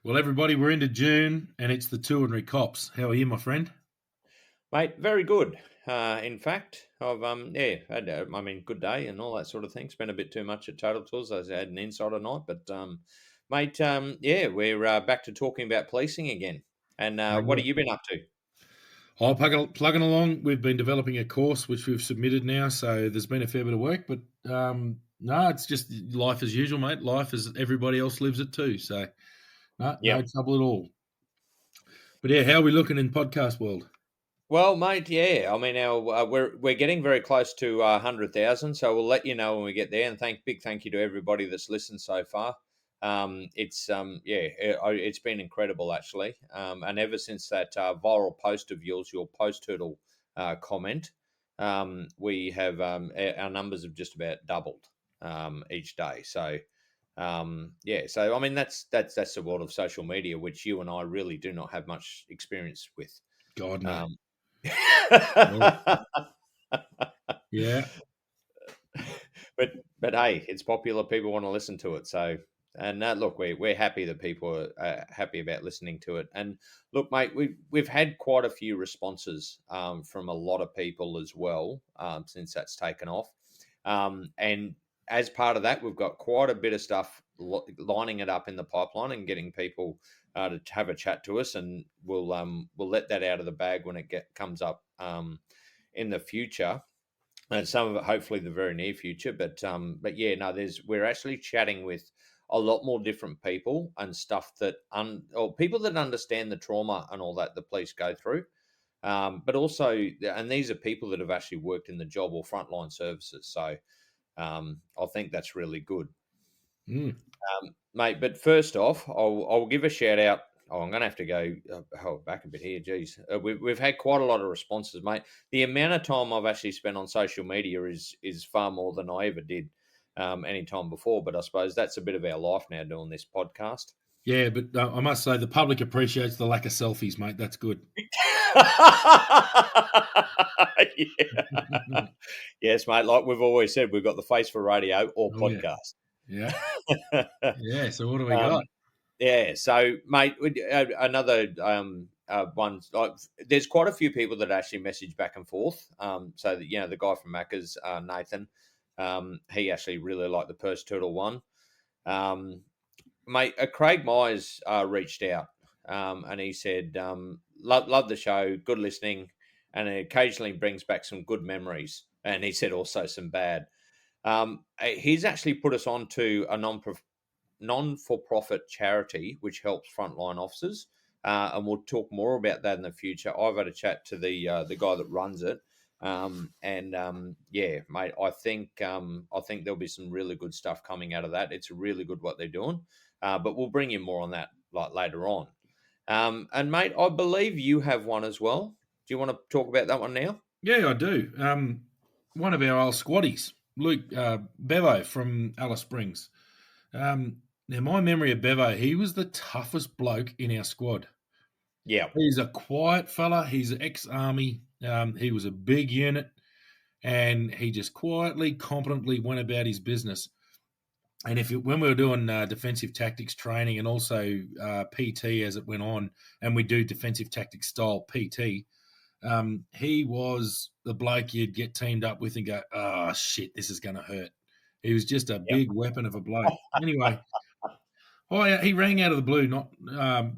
Well, everybody, we're into June and it's the Touring Cops. How are you, my friend? Mate, very good. In fact, I've had good day and all that sort of thing. Spent a bit too much at Total Tools. I had an insider night, but mate, we're back to talking about policing again. And what have you been up to? Oh, plugging along. We've been developing a course which we've submitted now, so there's been a fair bit of work. But no, it's just life as usual, mate. Life as everybody else lives it too. So no Yep. trouble at all. But yeah, how are we looking in podcast world? Well, mate, yeah. I mean, we're getting very close to 100,000, so we'll let you know when we get there. And big thank you to everybody that's listened so far. It's been incredible actually. And ever since that viral post of yours, your post turtle comment, we have our numbers have just about doubled each day. So so I mean that's the world of social media, which you and I really do not have much experience with. God, no. Um, Oh, yeah. but hey, it's popular. People want to listen to it. So and look, we're happy that people are happy about listening to it. And look, mate, we've had quite a few responses from a lot of people as well since that's taken off. And as part of that, we've got quite a bit of stuff lining it up in the pipeline and getting people to have a chat to us, and we'll let that out of the bag when it comes up in the future, and some of it hopefully the very near future. But yeah, no, we're actually chatting with a lot more different people and stuff that or people that understand the trauma and all that the police go through. But also, and these are people that have actually worked in the job or frontline services. So I think that's really good. Mm. Mate, but first off, I'll give a shout out. Oh, I'm going to have to go back a bit here. Geez, we've had quite a lot of responses, mate. The amount of time I've actually spent on social media is far more than I ever did any time before. But I suppose that's a bit of our life now doing this podcast. Yeah, but I must say the public appreciates the lack of selfies, mate. That's good. Yeah. Yes, mate. Like we've always said, we've got the face for radio or Oh yeah, podcast. yeah, yeah. So what do we got? um, Yeah, so mate, another one. There's quite a few people that actually message back and forth. So that the guy from Macca's, Nathan, he actually really liked the purse turtle one. Mate, Craig Myers reached out, and he said, "Love the show, good listening, and it occasionally brings back some good memories." And he said also some bad. He's actually put us on to a non-for-profit charity which helps frontline officers, and we'll talk more about that in the future. I've had a chat to the guy that runs it, yeah, mate, I think there'll be some really good stuff coming out of that. It's really good what they're doing, but we'll bring you more on that like later on. And mate, I believe you have one as well. Do you want to talk about that one now? Yeah, I do. One of our old squaddies, Luke Bevo from Alice Springs. Now, my memory of Bevo, he was the toughest bloke in our squad. Yeah. He's a quiet fella. He's ex-army. He was a big unit, and he just quietly, competently went about his business. And when we were doing defensive tactics training and also PT as it went on, and we do defensive tactics style PT, he was the bloke you'd get teamed up with and go, oh, shit, this is going to hurt. He was just a Yep. big weapon of a bloke. Anyway, he rang out of the blue, not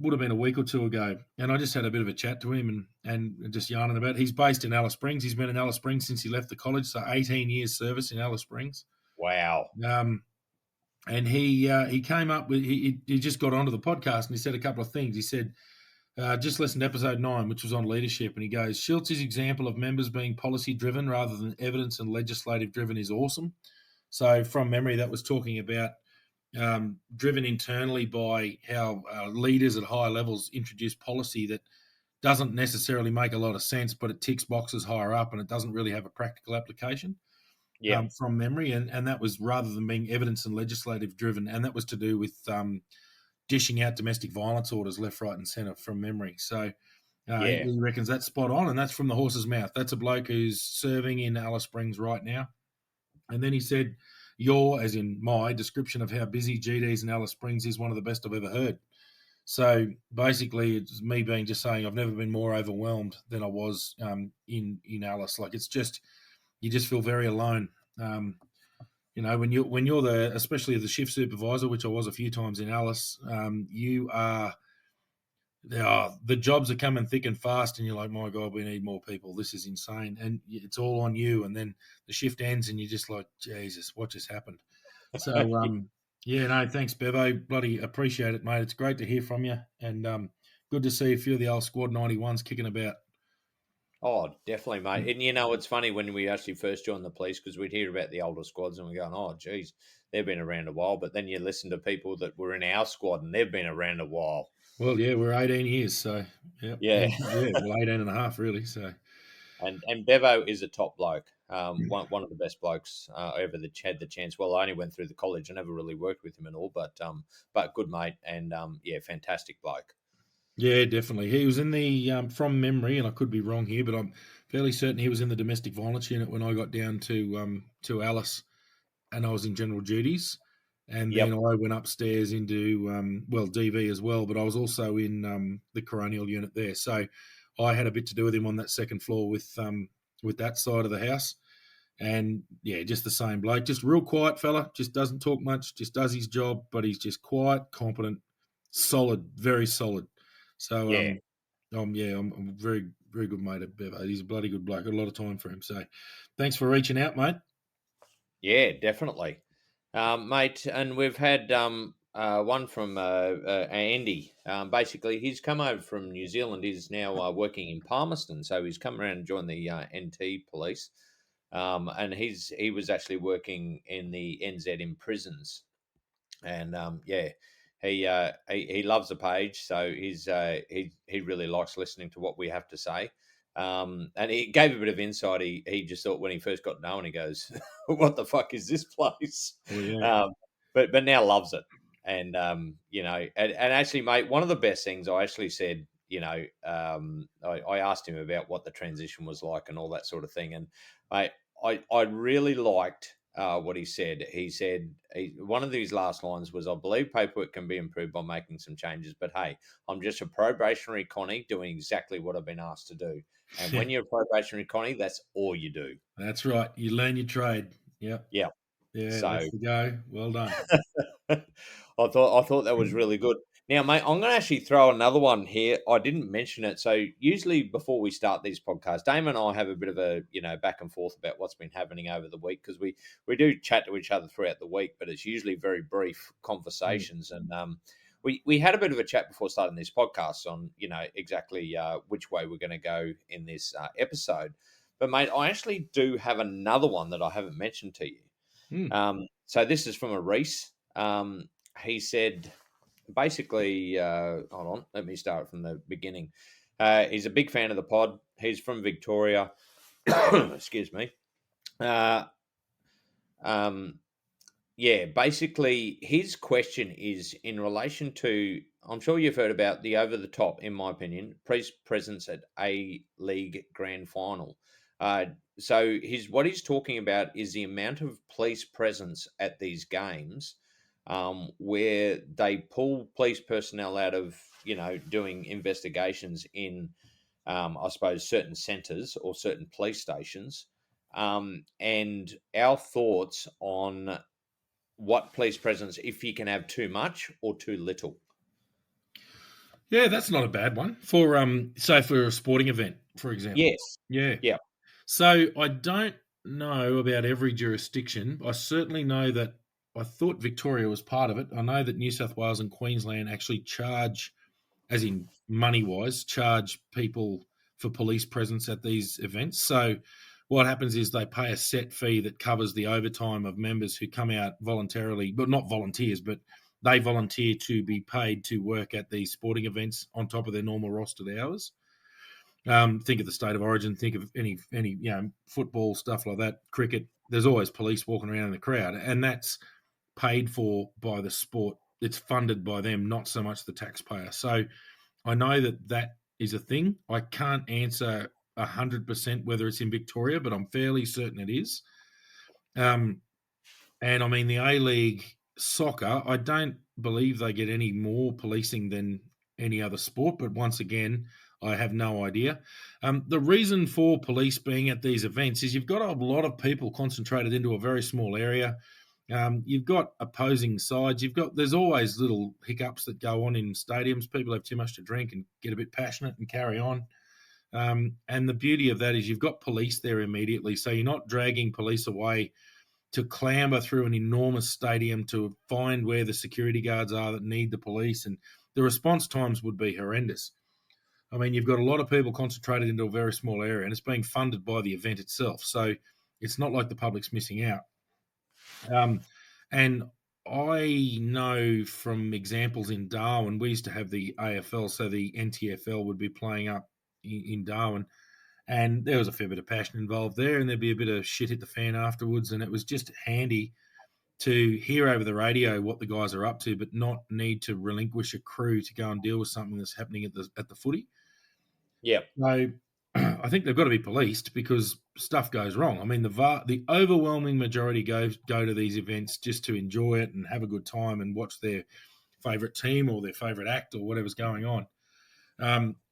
would have been a week or two ago, and I just had a bit of a chat to him and just yarning about it. He's based in Alice Springs. He's been in Alice Springs since he left the college, so 18 years service in Alice Springs. Wow. And he came up with he just got onto the podcast and he said a couple of things. He said, just listened to episode 9, which was on leadership, and he goes, Schultzy's example of members being policy driven rather than evidence and legislative driven is awesome. So from memory, that was talking about driven internally by how leaders at higher levels introduce policy that doesn't necessarily make a lot of sense, but it ticks boxes higher up and it doesn't really have a practical application. Yeah. From memory, and that was rather than being evidence and legislative driven, and that was to do with dishing out domestic violence orders left, right, and centre from memory. So Yeah. he reckons that's spot on, and that's from the horse's mouth. That's a bloke who's serving in Alice Springs right now. And then he said, your, as in my, description of how busy GD's in Alice Springs is one of the best I've ever heard. So basically, it's me being just saying I've never been more overwhelmed than I was in Alice. Like it's just you just feel very alone. When you're the especially the shift supervisor, which I was a few times in Alice, you are the jobs are coming thick and fast, and you're like, my God, we need more people. This is insane, and it's all on you. And then the shift ends, and you're just like, Jesus, what just happened? So, yeah, no, thanks, Bevo. Bloody appreciate it, mate. It's great to hear from you, and good to see a few of the old Squad 91s kicking about. Oh, definitely, mate. And it's funny when we actually first joined the police because we'd hear about the older squads and we're going, oh, geez, they've been around a while. But then you listen to people that were in our squad and they've been around a while. Well, yeah, we're 18 years, so yeah, Yeah. well, 18 and a half, really. So, And Bevo is a top bloke. One of the best blokes I ever had the chance. Well, I only went through the college. I never really worked with him at all, but good mate and yeah, fantastic bloke. yeah, definitely. He was in the from memory, and I could be wrong here, but I'm fairly certain he was in the domestic violence unit when I got down to Alice, and I was in general duties, and then Yep. I went upstairs into DV as well, but I was also in the coronial unit there, so I had a bit to do with him on that second floor with that side of the house, and yeah, just the same bloke, just real quiet fella, just doesn't talk much, just does his job, but he's just quiet, competent, solid, very solid. So Yeah. I'm very very good mate at Bevo. He's a bloody good bloke. Got a lot of time for him. So thanks for reaching out, mate. Yeah, definitely, mate. And we've had one from Andy. Basically, he's come over from New Zealand. He's now working in Palmerston, so he's come around and joined the NT police. And he was actually working in the NZ in prisons, and yeah, he loves the page, so he really likes listening to what we have to say. And he gave a bit of insight. He just thought when he first got known, he goes, "What the fuck is this place?" Well, yeah. Um, but now loves it, and and actually, mate, one of the best things I actually said. I asked him about what the transition was like and all that sort of thing, and I really liked what he said. He said one of these last lines was, "I believe paperwork can be improved by making some changes, but hey, I'm just a probationary Connie doing exactly what I've been asked to do. And when you're a probationary Connie, that's all you do." That's right. You learn your trade. Yep. Yeah. Yeah, So that's the go. Well done. I thought that was really good. Now, mate, I'm going to actually throw another one here. I didn't mention it. So usually before we start these podcasts, Damon and I have a bit of a back and forth about what's been happening over the week because we do chat to each other throughout the week, but it's usually very brief Mm. conversations. And we had a bit of a chat before starting these podcasts on exactly which way we're going to go in this episode. But mate, I actually do have another one that I haven't mentioned to you. Mm. So this is from a Reese. He said, basically, hold on, let me start from the beginning. He's a big fan of the pod. He's from Victoria. Excuse me. Uh, um, yeah, basically, his question is in relation to. I'm sure you've heard about the over the top, in my opinion, presence at A League Grand Final. Uh, so what he's talking about is the amount of police presence at these games, where they pull police personnel out of doing investigations in, I suppose, certain centres or certain police stations, and our thoughts on what police presence if you can have too much or too little. Yeah, that's not a bad one for say for a sporting event, for example. Yes. Yeah. Yeah. So I don't know about every jurisdiction. I certainly know that I thought Victoria was part of it. I know that New South Wales and Queensland actually charge, as in money wise, charge people for police presence at these events. So what happens is they pay a set fee that covers the overtime of members who come out voluntarily, but not volunteers, but they volunteer to be paid to work at these sporting events on top of their normal rostered hours. Think of the state of origin. Think of any football stuff like that, cricket. There's always police walking around in the crowd, and that's paid for by the sport. It's funded by them, not so much the taxpayer. So I know that is a thing. I can't answer 100% whether it's in Victoria, but I'm fairly certain it is. And I mean the A League soccer. I don't believe they get any more policing than any other sport, but once again, I have no idea. The reason for police being at these events is you've got a lot of people concentrated into a very small area. You've got opposing sides. There's always little hiccups that go on in stadiums. People have too much to drink and get a bit passionate and carry on. And the beauty of that is you've got police there immediately, so you're not dragging police away to clamber through an enormous stadium to find where the security guards are that need the police, and the response times would be horrendous. I mean, you've got a lot of people concentrated into a very small area, and it's being funded by the event itself, so it's not like the public's missing out. And I know from examples in Darwin, we used to have the AFL, so the NTFL would be playing up in Darwin, and there was a fair bit of passion involved there, and there'd be a bit of shit hit the fan afterwards, and it was just handy to hear over the radio what the guys are up to, but not need to relinquish a crew to go and deal with something that's happening at the footy. Yeah. So I think they've got to be policed because stuff goes wrong. I mean, the overwhelming majority go to these events just to enjoy it and have a good time and watch their favourite team or their favourite act or whatever's going on.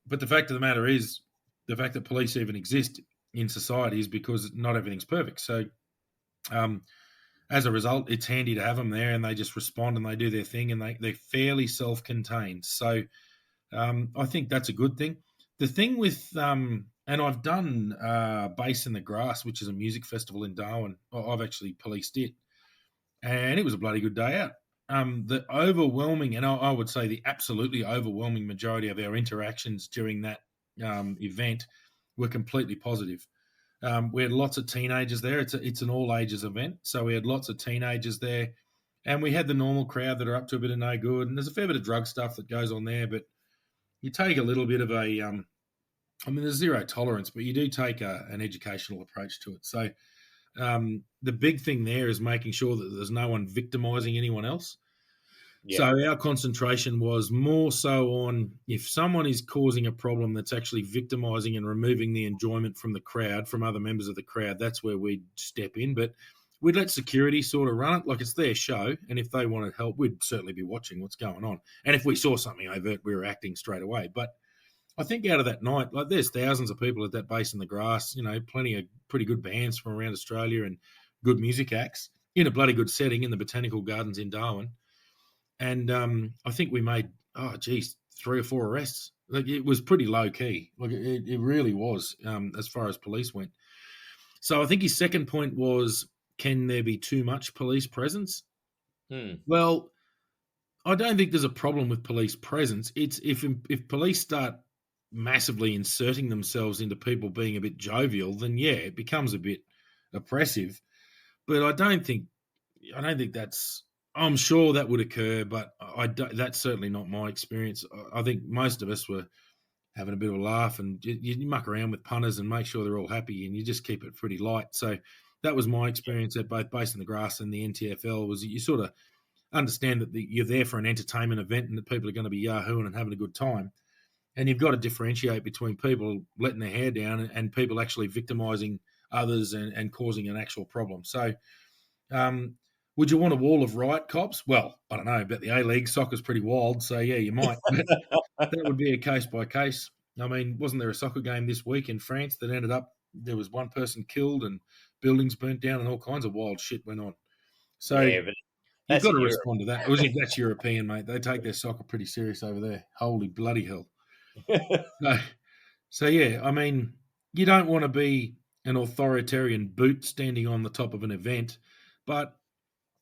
But the fact of the matter is, the fact that police even exist in society is because not everything's perfect. So as a result, it's handy to have them there, and they just respond and they do their thing, and they're fairly self-contained. So I think that's a good thing. The thing with and I've done Bass in the Grass, which is a music festival in Darwin. I've actually policed it, and it was a bloody good day out. The overwhelming, and I would say the absolutely overwhelming majority of our interactions during that event were completely positive. We had lots of teenagers there. It's an all ages event, so we had lots of teenagers there, and we had the normal crowd that are up to a bit of no good. And there's a fair bit of drug stuff that goes on there, but you take a little bit of a, I mean, there's zero tolerance, but you do take an educational approach to it. So the big thing there is making sure that there's no one victimising anyone else. Yeah. So our concentration was more so on if someone is causing a problem that's actually victimising and removing the enjoyment from the crowd, from other members of the crowd, that's where we'd step in. But we'd let security sort of run it like it's their show. And if they wanted help, we'd certainly be watching what's going on. And if we saw something overt, we were acting straight away. But I think out of that night, like there's thousands of people at that Bass in the Grass, plenty of pretty good bands from around Australia and good music acts in a bloody good setting in the Botanical Gardens in Darwin. And I think we made, 3 or 4 arrests. Like it was pretty low key. Like it really was as far as police went. So I think his second point was, can there be too much police presence? Well, I don't think there's a problem with police presence. It's if police start massively inserting themselves into people being a bit jovial, then yeah, it becomes a bit oppressive. But I don't think that's. I'm sure that would occur, but that's certainly not my experience. I think most of us were having a bit of a laugh, and you muck around with punters and make sure they're all happy, and you just keep it pretty light. So that was my experience at both Bass in the Grass and the NTFL. Was that you sort of understand that you're there for an entertainment event and that people are going to be yahooing and having a good time, and you've got to differentiate between people letting their hair down and people actually victimising others and causing an actual problem. So. Would you want a wall of riot cops? Well, I don't know, but the A-League soccer's pretty wild, so yeah, you might. But that would be a case by case. I mean, wasn't there a soccer game this week in France that ended up there was one person killed and buildings burnt down and all kinds of wild shit went on? So Yeah, but you've that's got in to Europe. respond to that. That's European, mate. They take their soccer pretty serious over there. Holy bloody hell. So yeah, I mean, you don't want to be an authoritarian boot standing on the top of an event, but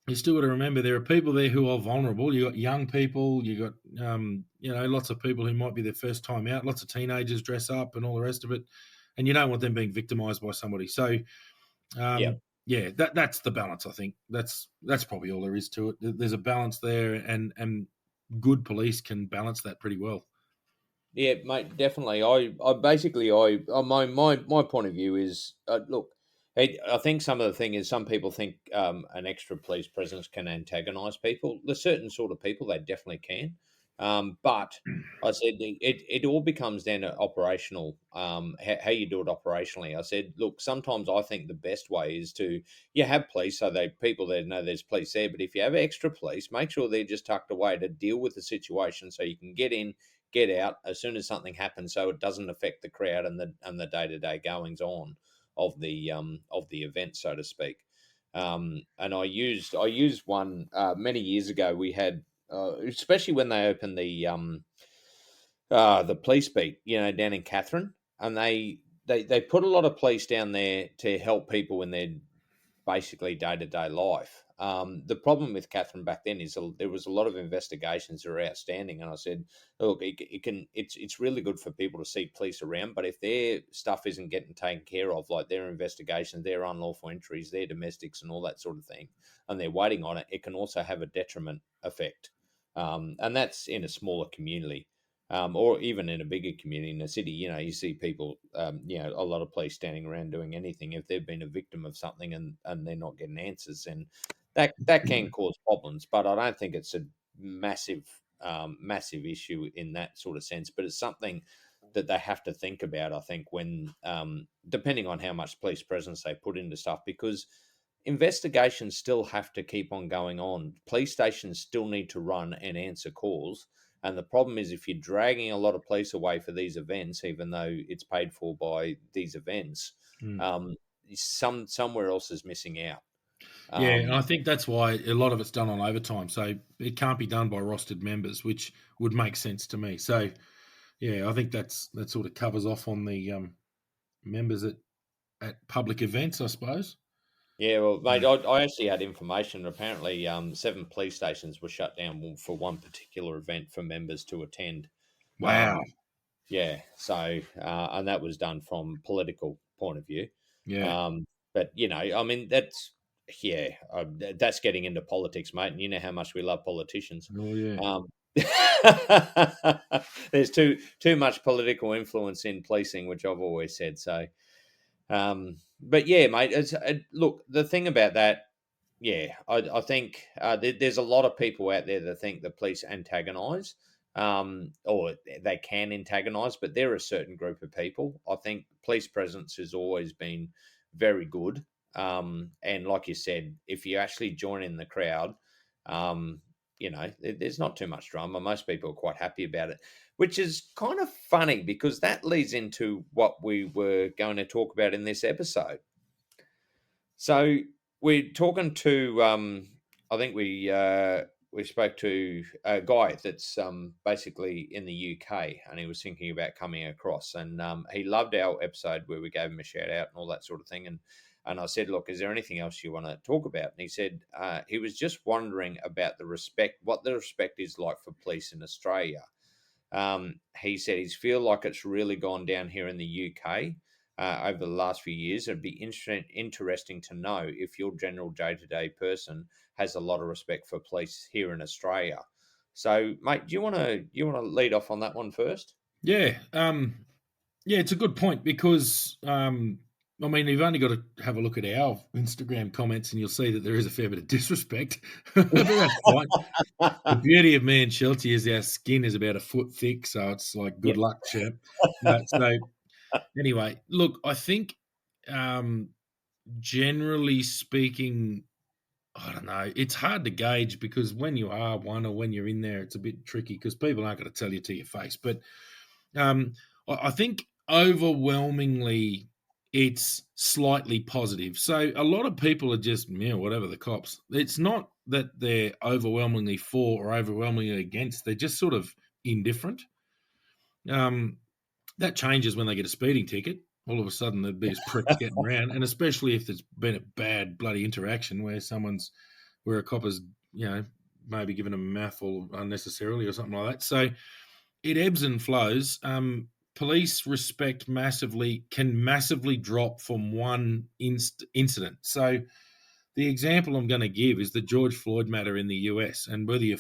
you still got to remember there are people there who are vulnerable. You got young people, you got lots of people who might be their first time out. Lots of teenagers dress up and all the rest of it, and you don't want them being victimised by somebody. So, yeah, that's the balance. I think that's probably all there is to it. There's a balance there, and good police can balance that pretty well. Yeah, mate, definitely. I basically, my point of view is, look, I think some of the thing is some people think an extra police presence can antagonise people. There's certain sort of people they definitely can. But I said it all becomes then operational, how you do it operationally. I said, look, sometimes I think the best way is to you have police, so they people there know there's police there. But if you have extra police, make sure they're just tucked away to deal with the situation, so you can get in, get out as soon as something happens, so it doesn't affect the crowd and the day to day goings on of the event, so to speak. And I used one many years ago. We had especially when they opened the police beat, down in Catherine, and they put a lot of police down there to help people in their basically day to day life. The problem with Catherine back then is there was a lot of investigations that were outstanding, and I said, look, it's really good for people to see police around, but if their stuff isn't getting taken care of, like their investigations, their unlawful entries, their domestics, and all that sort of thing, and they're waiting on it, it can also have a detriment effect, and that's in a smaller community. Or even in a bigger community in a city, you see people, a lot of police standing around doing anything. If they've been a victim of something and they're not getting answers, and that can cause problems. But I don't think it's a massive issue in that sort of sense. But it's something that they have to think about, I think, when depending on how much police presence they put into stuff, because investigations still have to keep on going on. Police stations still need to run and answer calls. And the problem is, if you're dragging a lot of police away for these events, even though it's paid for by these events, Mm. Somewhere else is missing out. Yeah, and Um, I think that's why a lot of it's done on overtime. So it can't be done by rostered members, which would make sense to me. So yeah, I think that sort of covers off on the members at public events, I suppose. yeah, well, mate, Mm. I actually had information. Apparently, 7 police stations were shut down for one particular event for members to attend. Wow. Um, Yeah, so and that was done from political point of view. Yeah. Um, but I mean, that's getting into politics, mate, and you know how much we love politicians. Oh yeah. Um, there's too much political influence in policing, which I've always said. So, but yeah, mate. Look, the thing about that, yeah, I think there's a lot of people out there that think the police antagonise, or they can antagonise, but they're a certain group of people. I think police presence has always been very good. And like you said, if you actually join in the crowd, there's not too much drama. Most people are quite happy about it, which is kind of funny because that leads into what we were going to talk about in this episode. So we're talking to, I think we spoke to a guy that's basically in the UK, and he was thinking about coming across, and he loved our episode where we gave him a shout out and all that sort of thing, and I said, look, is there anything else you want to talk about? And he said he was just wondering about what the respect is like for police in Australia. He said he's feel like it's really gone down here in the UK over the last few years. It'd be interesting to know if your general day-to-day person has a lot of respect for police here in Australia. So, mate, do you want to lead off on that one first? Yeah. Yeah, it's a good point because I mean, you've only got to have a look at our Instagram comments and you'll see that there is a fair bit of disrespect. But that's fine. The beauty of me and Schultzy is our skin is about a foot thick, so it's like Yeah, good luck, champ. So anyway, look, I think generally speaking, I don't know. It's hard to gauge because when you are one or when you're in there, it's a bit tricky because people aren't going to tell you to your face. But um, I think overwhelmingly it's slightly positive. So a lot of people are just, whatever the cops. It's not that they're overwhelmingly for or overwhelmingly against. They're just sort of indifferent. Um, that changes when they get a speeding ticket. All of a sudden, the biggest pricks getting around, and especially if there's been a bad bloody interaction where a cop has, maybe given them a mouthful unnecessarily or something like that. So it ebbs and flows. Police respect can massively drop from one incident. So the example I'm going to give is the George Floyd matter in the US, and whether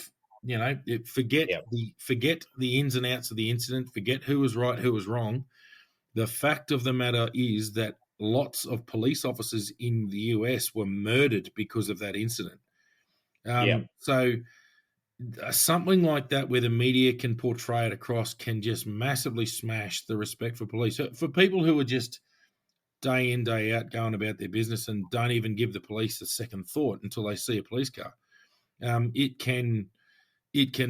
forget yeah, the ins and outs of the incident, forget who was right, who was wrong. The fact of the matter is that lots of police officers in the US were murdered because of that incident. yeah, So something like that where the media can portray it across can just massively smash the respect for police. So for people who are just day in, day out going about their business and don't even give the police a second thought until they see a police car, it can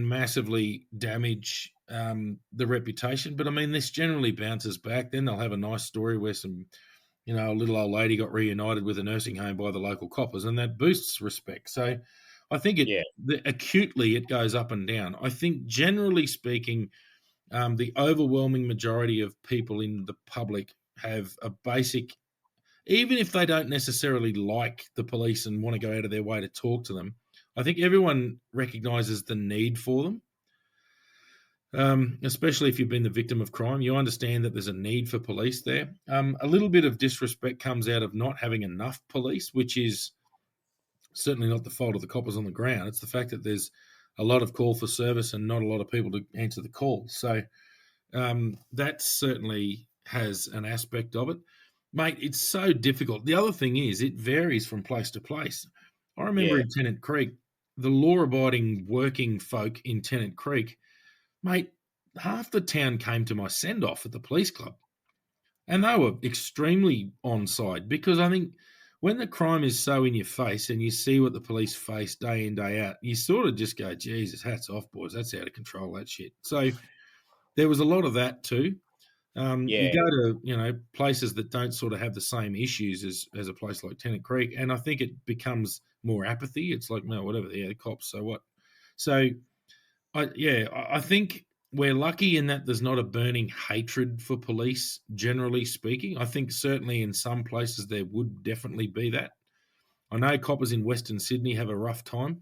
massively damage the reputation. But I mean, this generally bounces back. Then they'll have a nice story where a little old lady got reunited with a nursing home by the local coppers, and that boosts respect. So I think Yeah, acutely it goes up and down. I think generally speaking, the overwhelming majority of people in the public have a basic, even if they don't necessarily like the police and want to go out of their way to talk to them, I think everyone recognizes the need for them. Especially if you've been the victim of crime, you understand that there's a need for police there. A little bit of disrespect comes out of not having enough police, which is certainly not the fault of the coppers on the ground. It's the fact that there's a lot of call for service and not a lot of people to answer the call. So that certainly has an aspect of it. Mate, it's so difficult. The other thing is it varies from place to place. I remember yeah, in Tennant Creek, the law-abiding working folk in Tennant Creek, mate, half the town came to my send-off at the police club. And they were extremely on side because I think when the crime is so in your face and you see what the police face day in, day out, you sort of just go, Jesus, hats off, boys. That's out of control, that shit. So there was a lot of that too. You yeah, go to places that don't sort of have the same issues as a place like Tennant Creek, and I think it becomes more apathy. It's like, no, whatever, yeah, the cops, so what? So I think we're lucky in that there's not a burning hatred for police, generally speaking. I think certainly in some places there would definitely be that. I know coppers in Western Sydney have a rough time.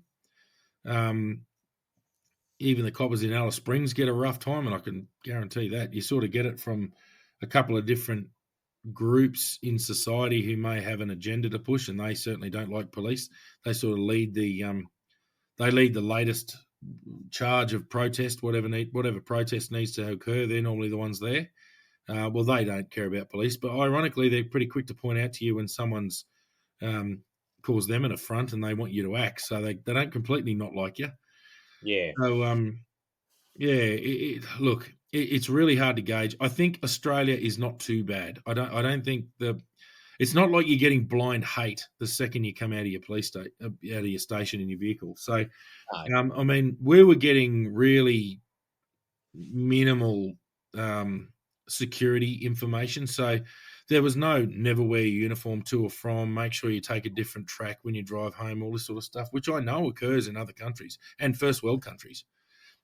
Um, Even the coppers in Alice Springs get a rough time, and I can guarantee that. You sort of get it from a couple of different groups in society who may have an agenda to push, and they certainly don't like police. They sort of lead the latest charge of protest, whatever protest needs to occur. They're normally the ones there. Well, they don't care about police, but ironically, they're pretty quick to point out to you when someone's um, caused them an affront and they want you to act. So they don't completely not like you. yeah, So yeah, look, it's really hard to gauge. I think Australia is not too bad. I don't think it's not like you're getting blind hate the second you come out of your out of your station in your vehicle. So no, I mean, we were getting really minimal security information. So there was no never wear your uniform to or from, make sure you take a different track when you drive home, all this sort of stuff, which I know occurs in other countries and first world countries.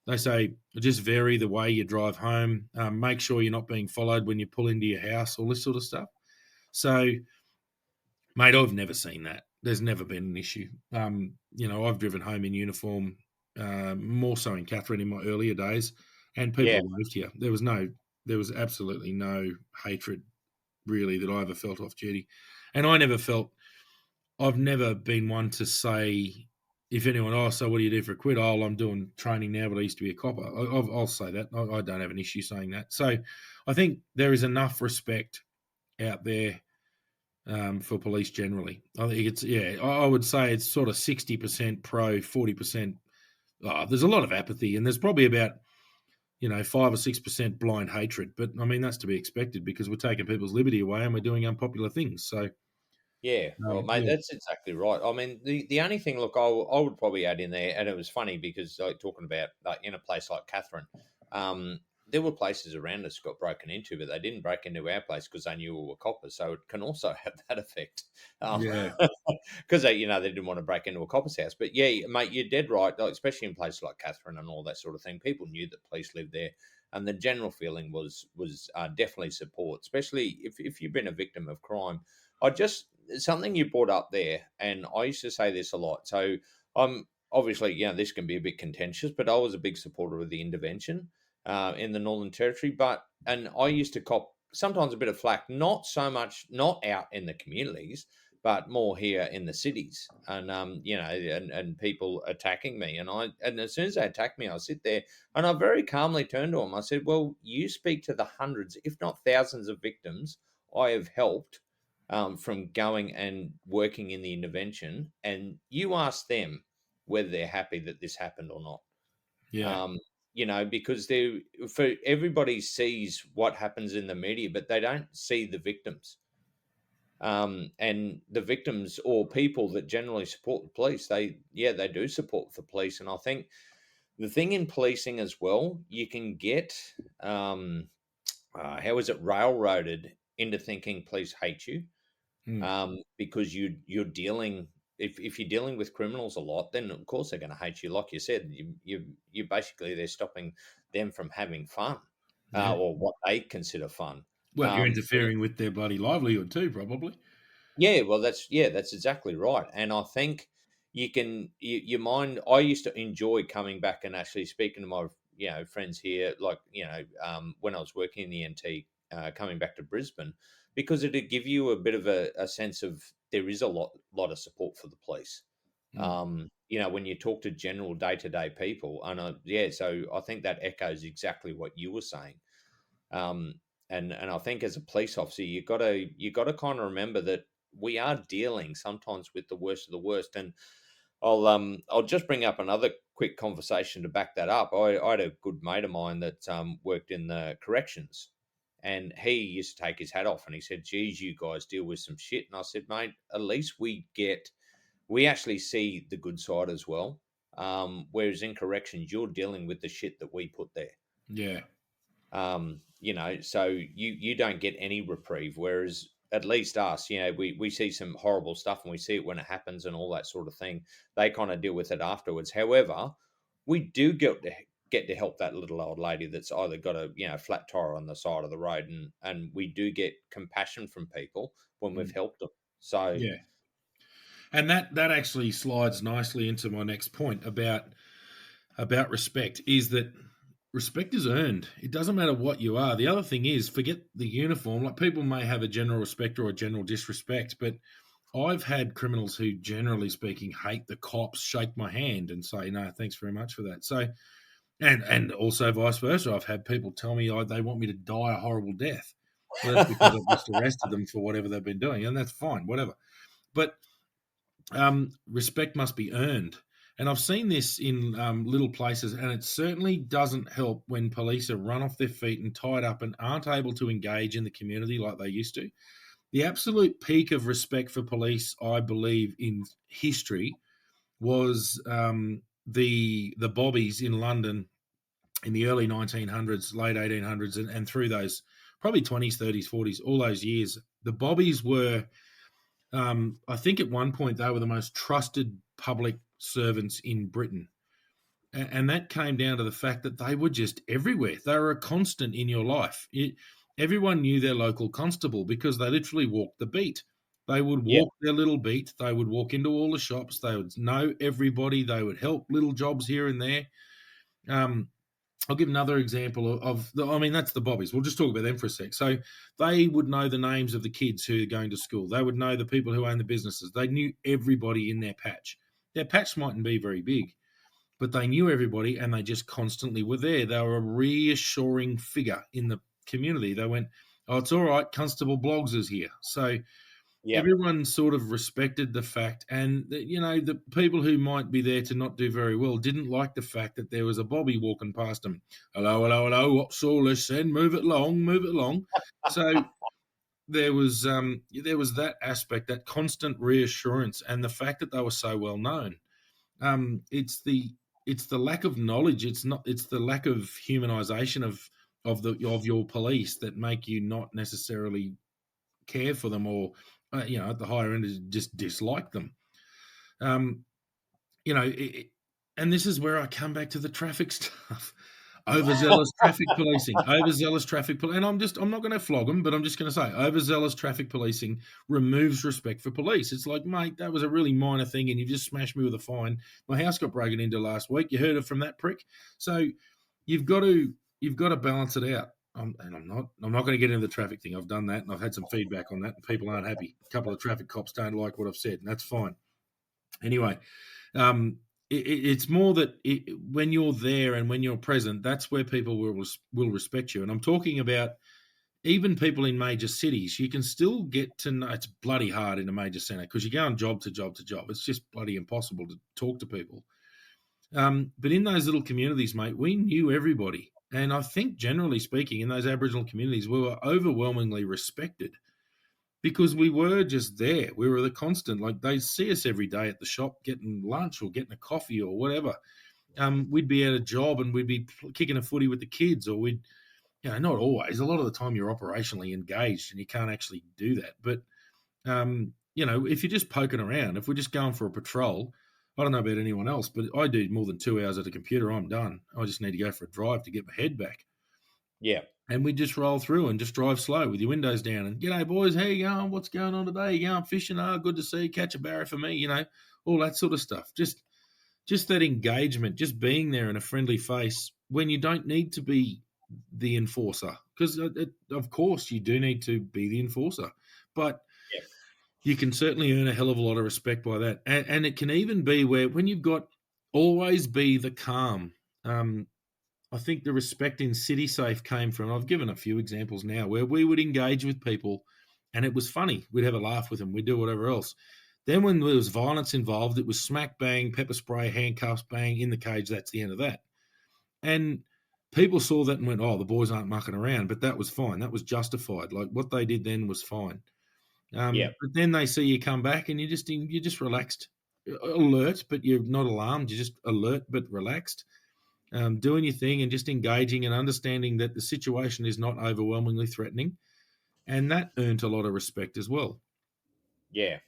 They say just vary the way you drive home, make sure you're not being followed when you pull into your house, all this sort of stuff. So, mate, I've never seen that. There's never been an issue. I've driven home in uniform, more so in Catherine in my earlier days, and people yeah, have moved here. There was absolutely no hatred really that I ever felt off duty, and I've never been one to say if anyone, oh, so what do you do for a quid? Oh, I'm doing training now, but I used to be a copper. I'll say that. I don't have an issue saying that. So I think there is enough respect out there for police generally. I think I would say it's sort of 60% pro, 40%. There's a lot of apathy, and there's probably about 5 or 6% blind hatred. But I mean, that's to be expected because we're taking people's liberty away and we're doing unpopular things. So yeah. Well, mate, yeah, that's exactly right. I mean, the only thing, look, I would probably add in there, and it was funny because like talking about like in a place like Catherine, there were places around us got broken into, but they didn't break into our place because they knew we were coppers. So it can also have that effect, yeah, because they didn't want to break into a copper's house. But yeah, mate, you're dead right. Like, especially in places like Catherine and all that sort of thing, people knew that police lived there, and the general feeling was definitely support, especially if you've been a victim of crime. I just something you brought up there, and I used to say this a lot. So I'm obviously, this can be a bit contentious, but I was a big supporter of the intervention in the Northern Territory. And I used to cop sometimes a bit of flack, not so much not out in the communities, but more here in the cities, and and people attacking me, and as soon as they attack me, I sit there and I very calmly turned to them. I said, "Well, you speak to the hundreds, if not thousands, of victims I have helped." From going and working in the intervention, and you ask them whether they're happy that this happened or not. Yeah. Um, because they for everybody sees what happens in the media, but they don't see the victims. And the victims or people that generally support the police, they do support the police. And I think the thing in policing as well, you can get how is it railroaded into thinking police hate you, Mm. because you're dealing if you're dealing with criminals a lot, then of course they're going to hate you. Like you said, you basically they're stopping them from having fun, Yeah. or what they consider fun. Well, you're But interfering with their bloody livelihood too, probably. yeah, well, that's exactly right. And I think your mind. I used to enjoy coming back and actually speaking to my friends here, like when I was working in the NT, coming back to Brisbane, because it'd give you a bit of a sense of there is a lot of support for the police. Mm. When you talk to general day to day people, and so I think that echoes exactly what you were saying. Um, and I think as a police officer, you got to kind of remember that we are dealing sometimes with the worst of the worst. And I'll just bring up another quick conversation to back that up. I had a good mate of mine that worked in the corrections, and he used to take his hat off and he said, "Geez, you guys deal with some shit." And I said, "Mate, at least we actually see the good side as well. Whereas in corrections, you're dealing with the shit that we put there." Yeah. So you don't get any reprieve, whereas at least us, we see some horrible stuff and we see it when it happens and all that sort of thing. They kind of deal with it afterwards. However, we do get to help that little old lady that's either got a flat tire on the side of the road, and we do get compassion from people when we've Mm. helped them. So Yeah. And that actually slides nicely into my next point about respect, is that respect is earned. It doesn't matter what you are. The other thing is, forget the uniform. Like, people may have a general respect or a general disrespect, but I've had criminals who, generally speaking, hate the cops, shake my hand and say, "No, thanks very much for that." So, and also vice versa. I've had people tell me they want me to die a horrible death. Well, that's because I've just arrested them for whatever they've been doing, and that's fine, whatever. But respect must be earned. And I've seen this in little places, and it certainly doesn't help when police are run off their feet and tied up and aren't able to engage in the community like they used to. The absolute peak of respect for police, I believe, in history was the bobbies in London in the early 1900s, late 1800s, and through those probably 20s, 30s, 40s, all those years. The bobbies were, I think at one point, they were the most trusted public servants in Britain. And that came down to the fact that they were just everywhere. They were a constant in your life. Everyone knew their local constable because they literally walked the beat. They would yeah, walk their little beat. They would walk into all the shops. They would know everybody. They would help little jobs here and there. Um, I'll give another example I mean, that's the bobbies. We'll just talk about them for a sec. So they would know the names of the kids who are going to school. They would know the people who own the businesses. They knew everybody in their patch. Their patch mightn't be very big, but they knew everybody and they just constantly were there. They were a reassuring figure in the community. They went, "Oh, it's all right. Constable Bloggs is here." So yeah, everyone sort of respected the fact, and the people who might be there to not do very well didn't like the fact that there was a bobby walking past them. "Hello, hello, hello, what's all this then? Move it along, move it along." So there was that aspect, that constant reassurance, and the fact that they were so well known. It's the lack of knowledge. It's the lack of humanization of your police that make you not necessarily care for them, or at the higher end, is just dislike them. Um, and this is where I come back to the traffic stuff. Overzealous traffic policing, overzealous traffic and I'm not going to flog them, but I'm just going to say overzealous traffic policing removes respect for police. It's like, mate, that was a really minor thing and you just smashed me with a fine. My house got broken into last week. You heard it from that prick. So you've got to balance it out. And I'm not going to get into the traffic thing. I've done that and I've had some feedback on that and people aren't happy. A couple of traffic cops don't like what I've said, and that's fine. Anyway, um, it's more that when you're there and when you're present, that's where people will respect you. And I'm talking about even people in major cities. You can still get to know. It's bloody hard in a major centre because you're going job to job to job. It's just bloody impossible to talk to people. But in those little communities, mate, we knew everybody. And I think, generally speaking, in those Aboriginal communities, we were overwhelmingly respected because we were just there. We were the constant. Like, they see us every day at the shop getting lunch or getting a coffee or whatever. We'd be at a job and we'd be kicking a footy with the kids, or we'd, not always. A lot of the time you're operationally engaged and you can't actually do that. But if you're just poking around, if we're just going for a patrol, I don't know about anyone else, but I do more than 2 hours at a computer, I'm done. I just need to go for a drive to get my head back. Yeah. And we just roll through and just drive slow with your windows down and, g'day, boys, how you going? What's going on today? You going fishing? Oh, good to see you. Catch a barra for me, all that sort of stuff. Just that engagement, just being there in a friendly face when you don't need to be the enforcer. Because, of course, you do need to be the enforcer. But Yeah. you can certainly earn a hell of a lot of respect by that. And it can even be where when you've got always be the calm. I think the respect in City Safe came from, I've given a few examples now, where we would engage with people and it was funny. We'd have a laugh with them. We'd do whatever else. Then when there was violence involved, it was smack, bang, pepper spray, handcuffs, bang, in the cage. That's the end of that. And people saw that and went, oh, the boys aren't mucking around. But that was fine. That was justified. Like, what they did then was fine. Yeah. But then they see you come back and you're just relaxed, alert, but you're not alarmed. You're just alert but relaxed, doing your thing and just engaging and understanding that the situation is not overwhelmingly threatening, and that earned a lot of respect as well. Yeah.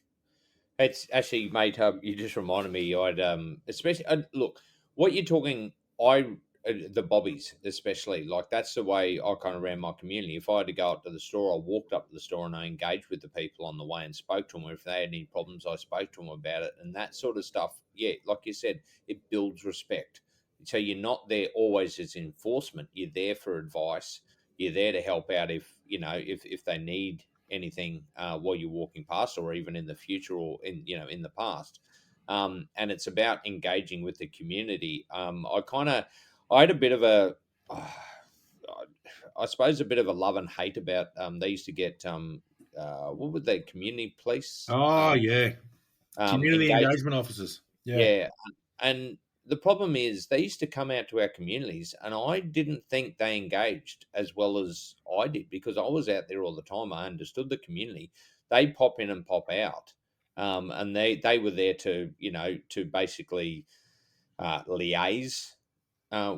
It's actually, mate. You just reminded me. I'd especially look what you're talking. The bobbies, especially, like that's the way I kind of ran my community. If I had to go up to the store, I walked up to the store and I engaged with the people on the way and spoke to them. If they had any problems, I spoke to them about it and that sort of stuff. Yeah, like you said, it builds respect. So you're not there always as enforcement. You're there for advice. You're there to help out if they need anything while you're walking past, or even in the future, or in the past. And it's about engaging with the community. I had a bit of I suppose a bit of a love and hate about. They used to get what were they, community police Oh yeah, community engaged. engagement officers. Yeah. Yeah, and the problem is they used to come out to our communities, and I didn't think they engaged as well as I did because I was out there all the time. I understood the community. They pop in and pop out, and they were there to basically liaise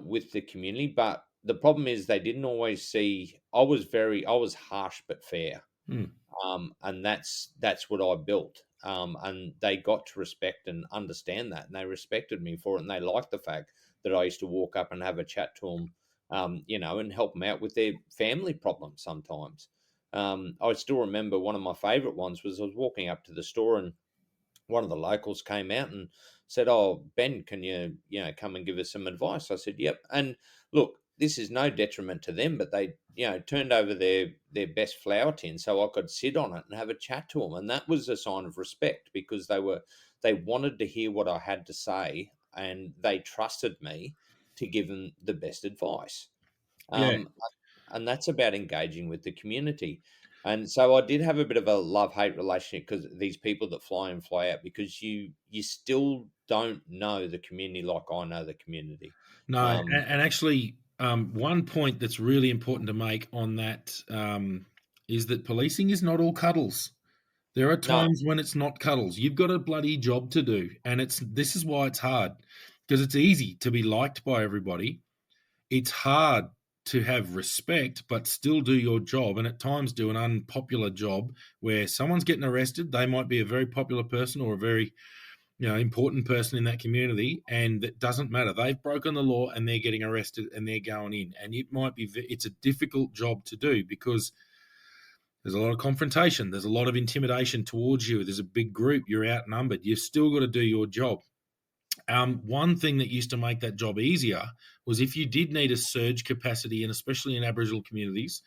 with the community. But the problem is they didn't always see. I was harsh but fair, Hmm. and that's what I built. And they got to respect and understand that, and they respected me for it, and they liked the fact that I used to walk up and have a chat to them, and help them out with their family problems sometimes. I still remember one of my favourite ones was I was walking up to the store and one of the locals came out and said, "Oh, Ben, can you come and give us some advice?" I said, "Yep." And look, this is no detriment to them, but they turned over their best flour tin so I could sit on it and have a chat to them, and that was a sign of respect because they wanted to hear what I had to say and they trusted me to give them the best advice. Yeah. Um, and that's about engaging with the community. And so I did have a bit of a love hate relationship because these people that fly in fly out, because you still don't know the community like I know the community. No, Um, and actually, one point that's really important to make on that is that policing is not all cuddles. There are no, times when it's not cuddles. You've got a bloody job to do, and this is why it's hard, because it's easy to be liked by everybody. It's hard to have respect, but still do your job, and at times do an unpopular job where someone's getting arrested. They might be a very popular person or a very important person in that community, and that doesn't matter. They've broken the law and they're getting arrested and they're going in, and it's a difficult job to do because there's a lot of confrontation. There's a lot of intimidation towards you. There's a big group. You're outnumbered. You've still got to do your job. One thing that used to make that job easier was if you did need a surge capacity, and especially in Aboriginal communities,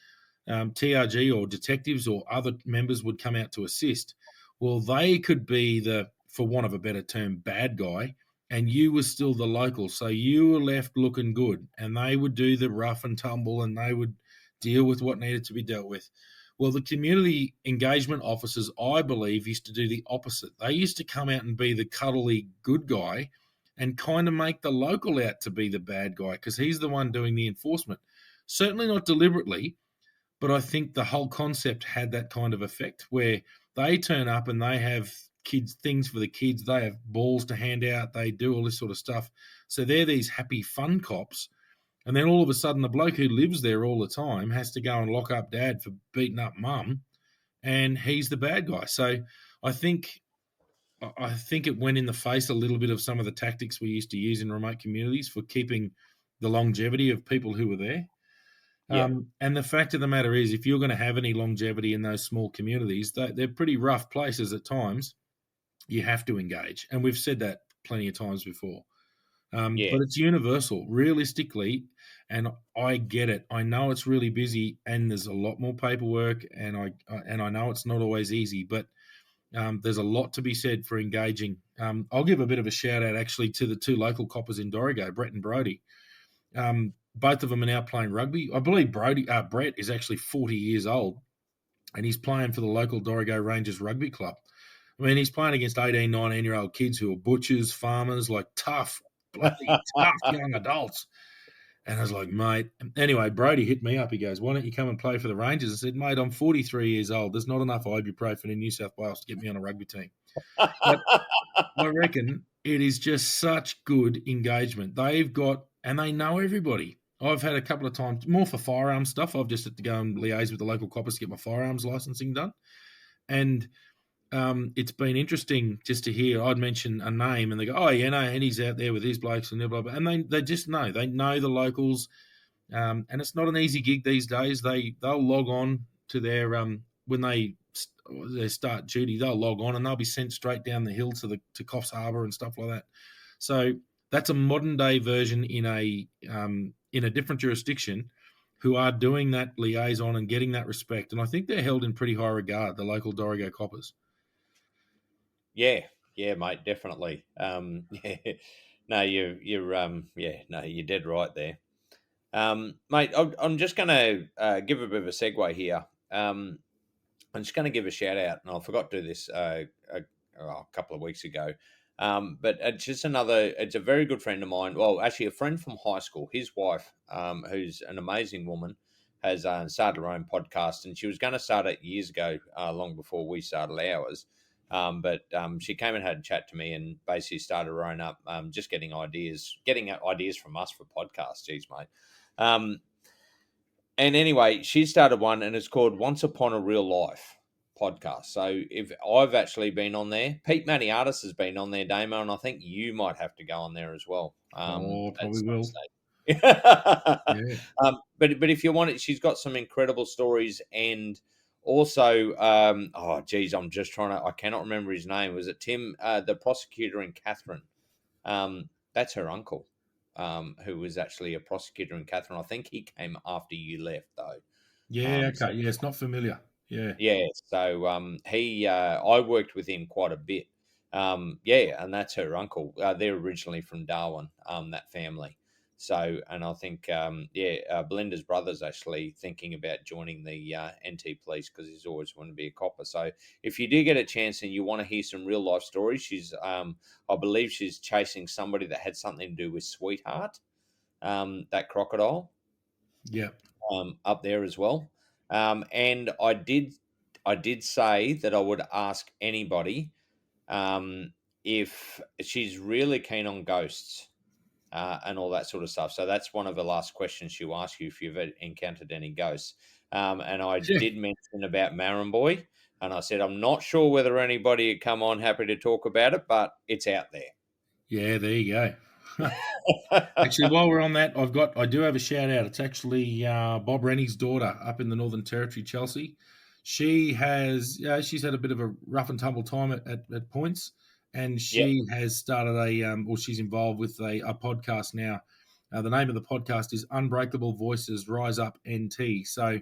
TRG or detectives or other members would come out to assist. Well, they could be the, for want of a better term, bad guy, and you were still the local. So you were left looking good, and they would do the rough and tumble and they would deal with what needed to be dealt with. Well, the community engagement officers, I believe, used to do the opposite. They used to come out and be the cuddly good guy and kind of make the local out to be the bad guy because he's the one doing the enforcement. Certainly not deliberately, but I think the whole concept had that kind of effect where they turn up and they have kids things for the kids. They have balls to hand out. They do all this sort of stuff. So they're these happy, fun cops. And then all of a sudden, the bloke who lives there all the time has to go and lock up dad for beating up mum, and he's the bad guy. So I think I think it went in the face a little bit of some of the tactics we used to use in remote communities for keeping the longevity of people who were there. Yeah. And the fact of the matter is, if you're going to have any longevity in those small communities, they're pretty rough places at times. You have to engage. And we've said that plenty of times before. Yeah. But it's universal, realistically, and I get it. I know it's really busy, and there's a lot more paperwork, and I know it's not always easy, but there's a lot to be said for engaging. I'll give a bit of a shout out actually to the two local coppers in Dorrigo, Brett and Brody. Both of them are now playing rugby. I believe Brett is actually 40 years old, and he's playing for the local Dorrigo Rangers Rugby Club. I mean, he's playing against 18, 19-year-old kids who are butchers, farmers, like tough, bloody tough young adults. And I was like, mate. Anyway, Brody hit me up. He goes, why don't you come and play for the Rangers? I said, mate, I'm 43 years old. There's not enough ibuprofen in New South Wales to get me on a rugby team. But I reckon it is just such good engagement. They've got, and they know everybody. I've had a couple of times, more for firearm stuff. I've just had to go and liaise with the local coppers to get my firearms licensing done. And it's been interesting just to hear. I'd mention a name and they go, oh, yeah, no, and he's out there with his blokes and blah, blah. And they just know. They know the locals. And it's not an easy gig these days. They'll log on to their when they start duty, they'll log on and they'll be sent straight down the hill to Coffs Harbour and stuff like that. So that's a modern day version in a different jurisdiction who are doing that liaison and getting that respect. And I think they're held in pretty high regard, the local Dorrigo coppers. Yeah, yeah, mate, definitely. Yeah, no, you're dead right there, mate. I'm just going to give a bit of a segue here. I'm just going to give a shout out, and I forgot to do this a couple of weeks ago. But it's just it's a very good friend of mine. Well, actually, a friend from high school. His wife, who's an amazing woman, has started her own podcast, and she was going to start it years ago, long before we started ours. But she came and had a chat to me and basically started her own up, just getting ideas from us for podcasts. Geez, mate. And anyway, she started one and it's called Once Upon a Real Life podcast. So if I've actually been on there, Pete Mattiatis has been on there, Damo, and I think you might have to go on there as well. At Probably some will. stage. Yeah. But if you want it, she's got some incredible stories and also, I'm just I cannot remember his name. Was it Tim, the prosecutor in Catherine? That's her uncle, who was actually a prosecutor in Catherine. I think he came after you left, though. Yeah, So okay. Yeah, it's not familiar. Yeah. yeah, so I worked with him quite a bit. Yeah, and that's her uncle. They're originally from Darwin, that family. So, and I think, Belinda's brother's actually thinking about joining the NT police because he's always wanted to be a copper. So, if you do get a chance and you want to hear some real life stories, I believe she's chasing somebody that had something to do with Sweetheart, that crocodile, Yeah. up there as well. And I did say that I would ask anybody, if she's really keen on ghosts, and all that sort of stuff. So that's one of the last questions she'll ask you if you've encountered any ghosts. And I Yeah. did mention about Marramboy, and I said I'm not sure whether anybody would come on happy to talk about it, but it's out there. Yeah, there you go. Actually, while we're on that, I do have a shout out. It's actually Bob Rennie's daughter up in the Northern Territory, Chelsea. She's had a bit of a rough and tumble time at points, and Yep. she has started she's involved with a podcast now. The name of the podcast is Unbreakable Voices Rise Up NT. So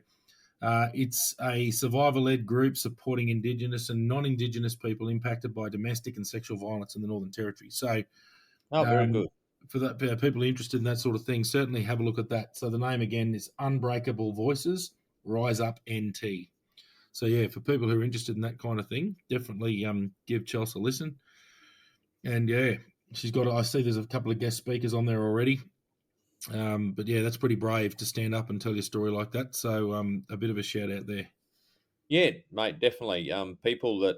it's a survivor-led group supporting Indigenous and non-Indigenous people impacted by domestic and sexual violence in the Northern Territory. So Oh, very good. for people interested in that sort of thing, certainly have a look at that. So the name again is Unbreakable Voices Rise Up NT. So yeah, for people who are interested in that kind of thing, definitely give Chelsea a listen. And yeah, she's got. I see there's a couple of guest speakers on there already. But yeah, that's pretty brave to stand up and tell your story like that. So a bit of a shout out there. Yeah, mate, definitely. People that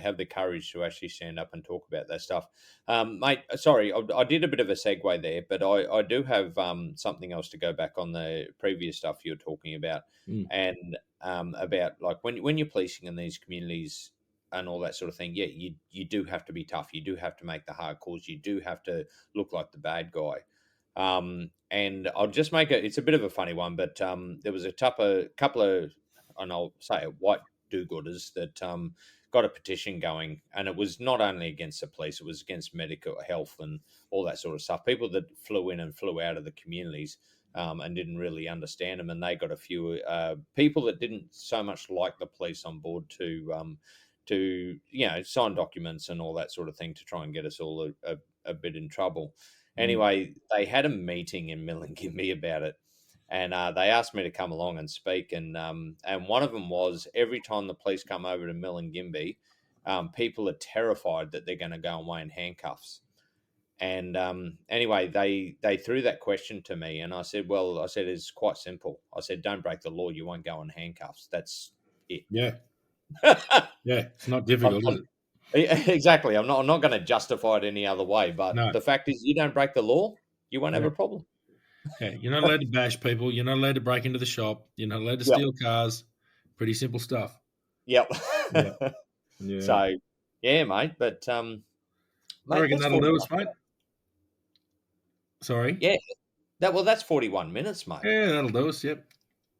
have the courage to actually stand up and talk about that stuff. Mate, sorry, I did a bit of a segue there, but I do have something else to go back on the previous stuff you're talking about, Mm, and about like when you're policing in these communities and all that sort of thing. Yeah, you do have to be tough. You do have to make the hard calls. You do have to look like the bad guy. And I'll just make it. It's a bit of a funny one, but there was a couple of, and I'll say it, white do-gooders that got a petition going, and it was not only against the police; it was against medical health and all that sort of stuff. People that flew in and flew out of the communities and didn't really understand them, and they got a few people that didn't so much like the police on board to sign documents and all that sort of thing to try and get us all a bit in trouble. mm. Anyway, they had a meeting in Millingimby about it, and they asked me to come along and speak. And one of them was every time the police come over to Millingimby, people are terrified that they're going to go away in handcuffs. And anyway, they threw that question to me, and I said, "Well, I said it's quite simple. I said, don't break the law, you won't go in handcuffs. That's it." Yeah, I'm, yeah. It's not difficult, is I'm- it? exactly. I'm not going to justify it any other way. But No. the fact is, you don't break the law, you won't have Yeah. a problem. Yeah. You're not allowed to bash people. You're not allowed to break into the shop. You're not allowed to Yep. steal cars. Pretty simple stuff. Yep. Yeah. Yeah. So, yeah, mate. But I mate, reckon that's that'll do us, 41. mate. Sorry. Yeah, that's 41 minutes, mate. Yeah, that'll do us. Yep.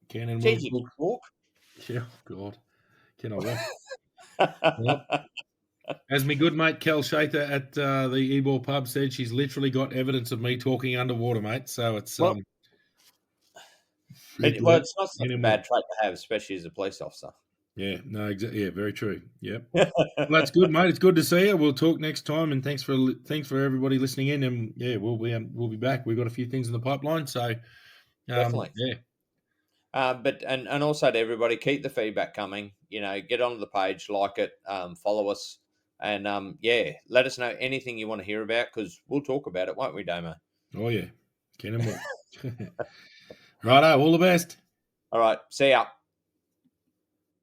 Ken and Jeez, Will's you book. can talk. Yeah. God. Cannot wait. Well, as my good mate Kel Shather at the Ebor pub said, she's literally got evidence of me talking underwater, mate. So it's well, it, it's not such Ken a and Will. bad trait to have, especially as a police officer. Yeah. No. Exactly. Yeah. Very true. Yep. Well, that's good, mate. It's good to see you. We'll talk next time, and thanks for everybody listening in. And yeah, we'll be back. We've got a few things in the pipeline, so Definitely. yeah, But and also to everybody, keep the feedback coming. Get onto the page, like it, follow us, and yeah, let us know anything you want to hear about because we'll talk about it, won't we, Damo? oh yeah, Ken and Will. Righto, all the best. All right, see ya.